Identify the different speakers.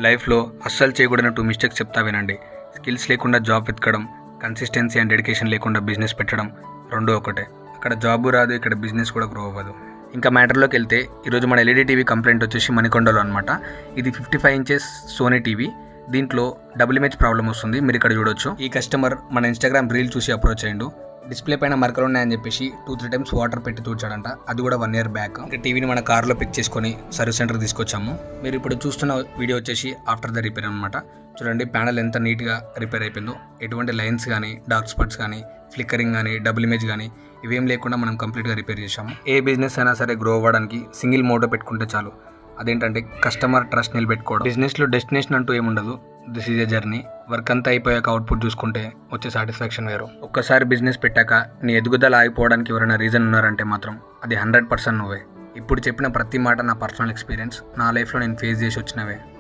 Speaker 1: లైఫ్లో అస్సలు చేయకూడని 2 మిస్టేక్స్ చెప్తా వినండి. స్కిల్స్ లేకుండా జాబ్ వెతకడం, కన్సిస్టెన్సీ అండ్ డెడికేషన్ లేకుండా బిజినెస్ పెట్టడం రెండూ ఒకటే. అక్కడ జాబు రాదు, ఇక్కడ బిజినెస్ కూడా గ్రో అవ్వదు. ఇంకా మ్యాటర్లోకి వెళ్తే ఈరోజు మన ఎల్ఈడి టీవీ కంప్లైంట్ వచ్చేసి మణికొండలో అనమాట. ఇది 55 ఇంచెస్ సోనీ టీవీ. దీంట్లో డబుల్ ఇమేజ్ ప్రాబ్లం వస్తుంది. మీరు ఇక్కడ చూడొచ్చు. ఈ కస్టమర్ మన ఇన్స్టాగ్రామ్ రీల్ చూసి అప్రోచ్ అయ్యిండు. డిస్ప్లే పైన మరకలు ఉన్నాయని చెప్పేసి 2-3 టైమ్స్ వాటర్ పెట్టి తూడ్చాడంట. అది కూడా 1 ఇయర్ బ్యాక్. ఇంకా టీవీని మన కార్లో పిక్ చేసుకొని సర్వీస్ సెంటర్ తీసుకొచ్చాము. మీరు ఇప్పుడు చూస్తున్న వీడియో వచ్చేసి ఆఫ్టర్ ద రిపేర్ అనమాట. చూడండి ప్యానల్ ఎంత నీట్గా రిపేర్ అయిపోయిందో. ఎటువంటి లైన్స్ కానీ, డార్క్ స్పాట్స్ కానీ, ఫ్లిక్కరింగ్ కానీ, డబుల్ ఇమేజ్ కానీ ఇవేం లేకుండా మనం కంప్లీట్గా రిపేర్ చేసాము. ఏ బిజినెస్ అయినా సరే గ్రో అవ్వడానికి సింగిల్ మోటో పెట్టుకుంటే చాలు. అదేంటంటే కస్టమర్ ట్రస్ట్ నిలబెట్టుకోవడం. బిజినెస్లో డెస్టినేషన్ అంటూ ఏముండదు. This is a journey. Work అంతా అయిపోయాక అవుట్పుట్ చూసుకుంటే వచ్చే సాటిస్ఫాక్షన్ వేరు. ఒక్కసారి బిజినెస్ పెట్టాక నీ ఎదుగుదల ఆగిపోవడానికి ఎవరైనా రీజన్ ఉన్నారంటే మాత్రం అది 100% నువ్వే. ఇప్పుడు చెప్పిన ప్రతి మాట నా పర్సనల్ ఎక్స్పీరియన్స్. నా లైఫ్లో నేను ఫేస్ చేసి వచ్చినవే.